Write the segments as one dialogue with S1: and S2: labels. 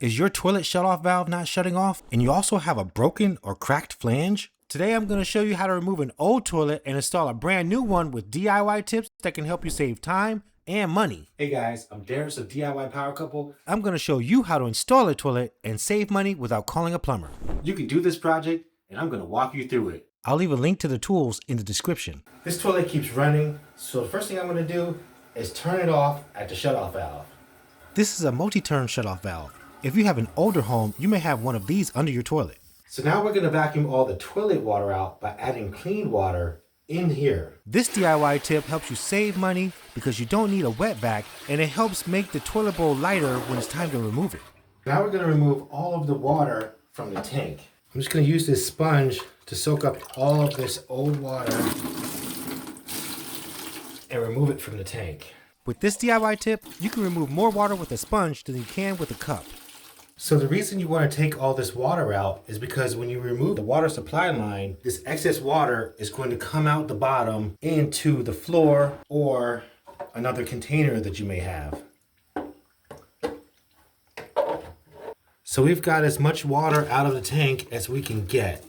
S1: Is your toilet shut-off valve not shutting off and you also have a broken or cracked flange? Today I'm going to show you how to remove an old toilet and install a brand new one with DIY tips that can help you save time and money. Hey guys, I'm Darius of DIY Power Couple. I'm going to show you how to install a toilet and save money without calling a plumber. You can do this project and I'm going to walk you through it. I'll leave a link to the tools in the description. This toilet keeps running, so the first thing I'm going to do is turn it off at the shutoff valve. This is a multi-turn shutoff valve. If you have an older home, you may have one of these under your toilet. So now we're going to vacuum all the toilet water out by adding clean water in here. This DIY tip helps you save money because you don't need a wet vac, and it helps make the toilet bowl lighter when it's time to remove it. Now we're going to remove all of the water from the tank. I'm just going to use this sponge to soak up all of this old water and remove it from the tank. With this DIY tip, you can remove more water with a sponge than you can with a cup. So the reason you want to take all this water out is because when you remove the water supply line, this excess water is going to come out the bottom into the floor or another container that you may have. So we've got as much water out of the tank as we can get.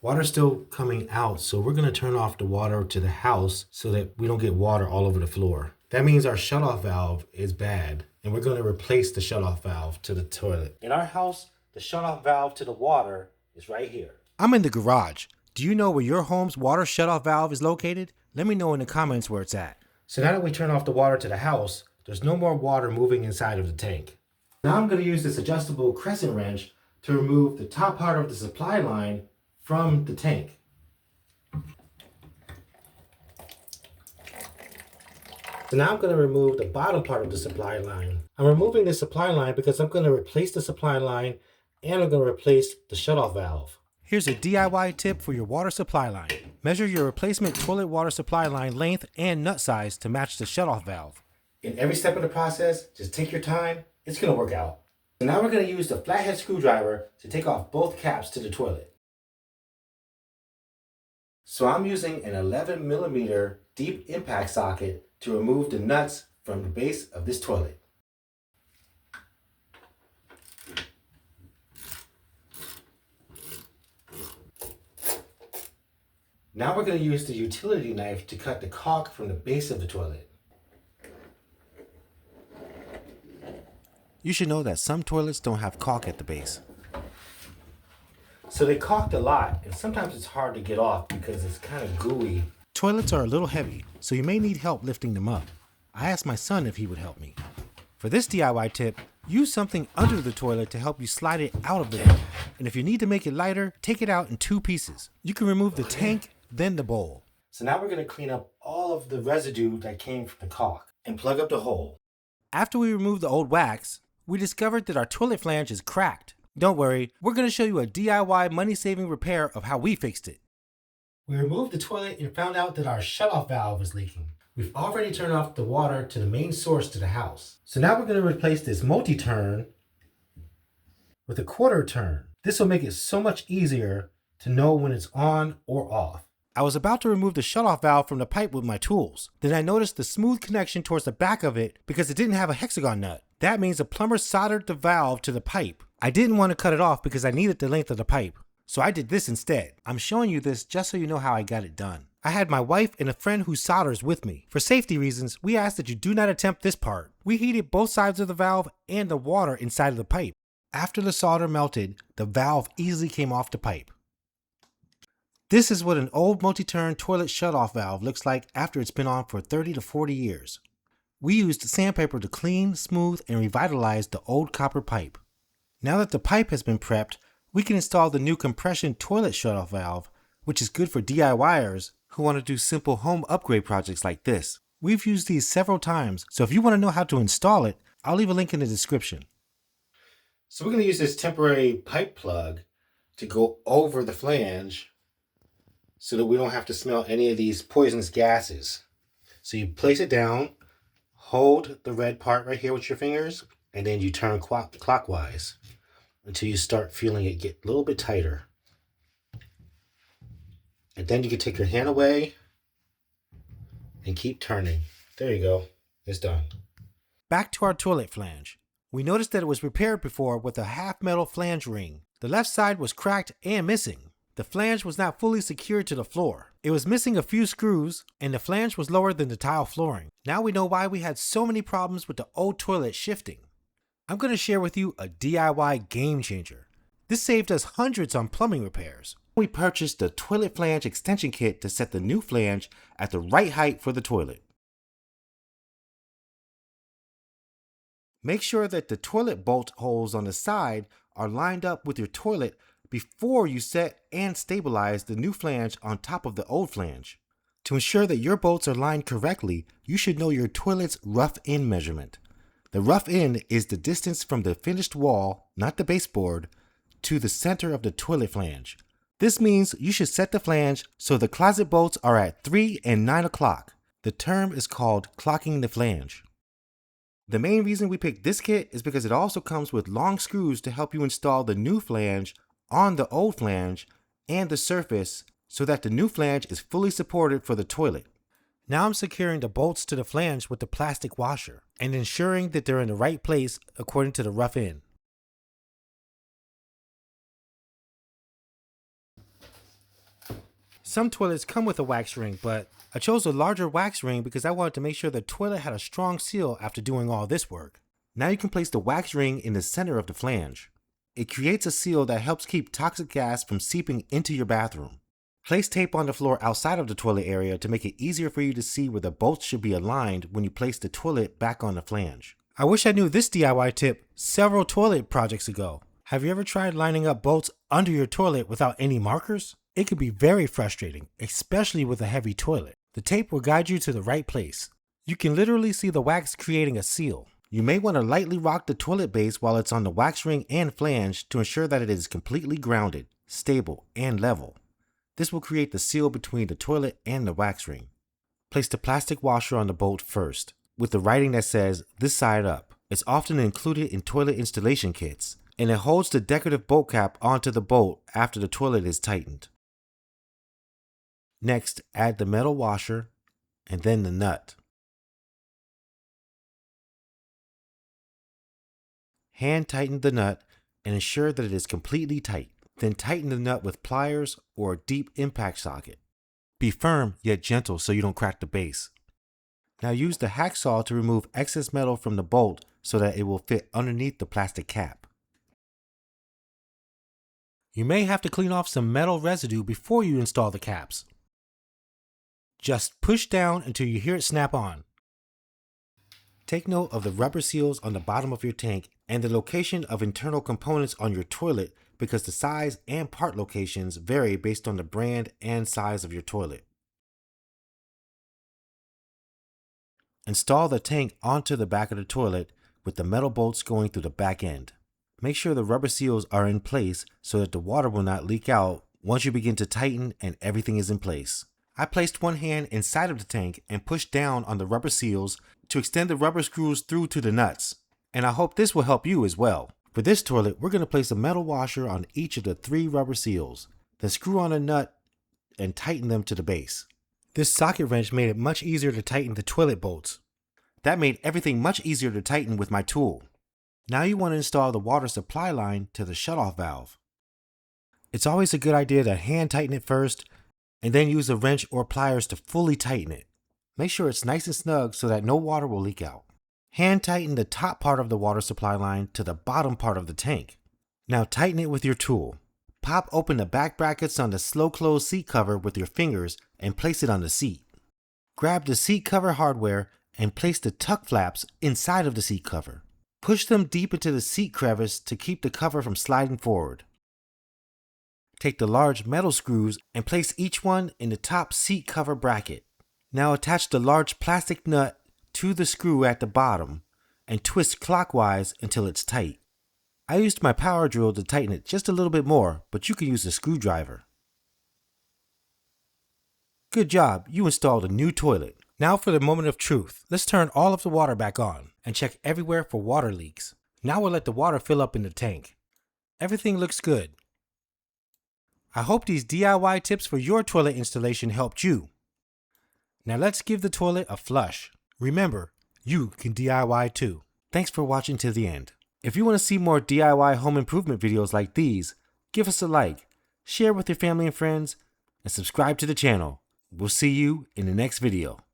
S1: Water's still coming out, so we're going to turn off the water to the house so that we don't get water all over the floor. That means our shutoff valve is bad, and we're going to replace the shutoff valve to the toilet. In our house, the shutoff valve to the water is right here. I'm in the garage. Do you know where your home's water shutoff valve is located? Let me know in the comments where it's at. So now that we turn off the water to the house, there's no more water moving inside of the tank. Now I'm going to use this adjustable crescent wrench to remove the top part of the supply line from the tank. So now I'm going to remove the bottom part of the supply line. I'm removing the supply line because I'm going to replace the supply line and I'm going to replace the shutoff valve. Here's a DIY tip for your water supply line. Measure your replacement toilet water supply line length and nut size to match the shutoff valve. In every step of the process, just take your time. It's going to work out. So now we're going to use the flathead screwdriver to take off both caps to the toilet. So I'm using an 11mm deep impact socket to remove the nuts from the base of this toilet. Now we're going to use the utility knife to cut the caulk from the base of the toilet. You should know that some toilets don't have caulk at the base. So they caulked a lot, and sometimes it's hard to get off because it's kind of gooey. Toilets are a little heavy, so you may need help lifting them up. I asked my son if he would help me. For this DIY tip, use something under the toilet to help you slide it out of the bowl. And if you need to make it lighter, take it out in 2 pieces. You can remove the tank, then the bowl. So now we're going to clean up all of the residue that came from the caulk and plug up the hole. After we remove the old wax, we discovered that our toilet flange is cracked. Don't worry, we're going to show you a DIY money-saving repair of how we fixed it. We removed the toilet and found out that our shutoff valve was leaking. We've already turned off the water to the main source to the house. So now we're going to replace this multi-turn with a quarter turn. This will make it so much easier to know when it's on or off. I was about to remove the shutoff valve from the pipe with my tools. Then I noticed the smooth connection towards the back of it because it didn't have a hexagon nut. That means the plumber soldered the valve to the pipe. I didn't want to cut it off because I needed the length of the pipe. So I did this instead. I'm showing you this just so you know how I got it done. I had my wife and a friend who solders with me. For safety reasons, we ask that you do not attempt this part. We heated both sides of the valve and the water inside of the pipe. After the solder melted, the valve easily came off the pipe. This is what an old multi-turn toilet shutoff valve looks like after it's been on for 30 to 40 years. We used sandpaper to clean, smooth, and revitalize the old copper pipe. Now that the pipe has been prepped, we can install the new compression toilet shutoff valve, which is good for DIYers who want to do simple home upgrade projects like this. We've used these several times, so if you want to know how to install it, I'll leave a link in the description. So we're going to use this temporary pipe plug to go over the flange so that we don't have to smell any of these poisonous gases. So you place it down, hold the red part right here with your fingers, and then you turn clockwise until you start feeling it get a little bit tighter. And then you can take your hand away and keep turning. There you go. It's done. Back to our toilet flange. We noticed that it was repaired before with a half metal flange ring. The left side was cracked and missing. The flange was not fully secured to the floor. It was missing a few screws, and the flange was lower than the tile flooring. Now we know why we had so many problems with the old toilet shifting. I'm going to share with you a DIY game changer. This saved us hundreds on plumbing repairs. We purchased the toilet flange extension kit to set the new flange at the right height for the toilet. Make sure that the toilet bolt holes on the side are lined up with your toilet before you set and stabilize the new flange on top of the old flange. To ensure that your bolts are lined correctly, you should know your toilet's rough end measurement. The rough end is the distance from the finished wall, not the baseboard, to the center of the toilet flange. This means you should set the flange so the closet bolts are at 3 and 9 o'clock. The term is called clocking the flange. The main reason we picked this kit is because it also comes with long screws to help you install the new flange on the old flange and the surface so that the new flange is fully supported for the toilet. Now I'm securing the bolts to the flange with the plastic washer and ensuring that they're in the right place according to the rough end. Some toilets come with a wax ring, but I chose a larger wax ring because I wanted to make sure the toilet had a strong seal after doing all this work. Now you can place the wax ring in the center of the flange. It creates a seal that helps keep toxic gas from seeping into your bathroom. Place tape on the floor outside of the toilet area to make it easier for you to see where the bolts should be aligned when you place the toilet back on the flange. I wish I knew this DIY tip several toilet projects ago. Have you ever tried lining up bolts under your toilet without any markers? It can be very frustrating, especially with a heavy toilet. The tape will guide you to the right place. You can literally see the wax creating a seal. You may want to lightly rock the toilet base while it's on the wax ring and flange to ensure that it is completely grounded, stable, and level. This will create the seal between the toilet and the wax ring. Place the plastic washer on the bolt first, with the writing that says "this side up." It's often included in toilet installation kits, and it holds the decorative bolt cap onto the bolt after the toilet is tightened. Next, add the metal washer and then the nut. Hand tighten the nut and ensure that it is completely tight. Then tighten the nut with pliers or a deep impact socket. Be firm yet gentle so you don't crack the base. Now use the hacksaw to remove excess metal from the bolt so that it will fit underneath the plastic cap. You may have to clean off some metal residue before you install the caps. Just push down until you hear it snap on. Take note of the rubber seals on the bottom of your tank and the location of internal components on your toilet because the size and part locations vary based on the brand and size of your toilet. Install the tank onto the back of the toilet with the metal bolts going through the back end. Make sure the rubber seals are in place so that the water will not leak out once you begin to tighten and everything is in place. I placed one hand inside of the tank and pushed down on the rubber seals to extend the rubber screws through to the nuts. And I hope this will help you as well. For this toilet, we're going to place a metal washer on each of the 3 rubber seals, then screw on a nut and tighten them to the base. This socket wrench made it much easier to tighten the toilet bolts. That made everything much easier to tighten with my tool. Now you want to install the water supply line to the shutoff valve. It's always a good idea to hand tighten it first and then use a wrench or pliers to fully tighten it. Make sure it's nice and snug so that no water will leak out. Hand tighten the top part of the water supply line to the bottom part of the tank. Now tighten it with your tool. Pop open the back brackets on the slow close seat cover with your fingers and place it on the seat. Grab the seat cover hardware and place the tuck flaps inside of the seat cover. Push them deep into the seat crevice to keep the cover from sliding forward. Take the large metal screws and place each one in the top seat cover bracket. Now attach the large plastic nut to the screw at the bottom and twist clockwise until it's tight. I used my power drill to tighten it just a little bit more, but you can use a screwdriver. Good job, you installed a new toilet. Now for the moment of truth. Let's turn all of the water back on and check everywhere for water leaks. Now we'll let the water fill up in the tank. Everything looks good. I hope these DIY tips for your toilet installation helped you. Now let's give the toilet a flush. Remember, you can DIY too. Thanks for watching to the end. If you want to see more DIY home improvement videos like these, give us a like, share with your family and friends, and subscribe to the channel. We'll see you in the next video.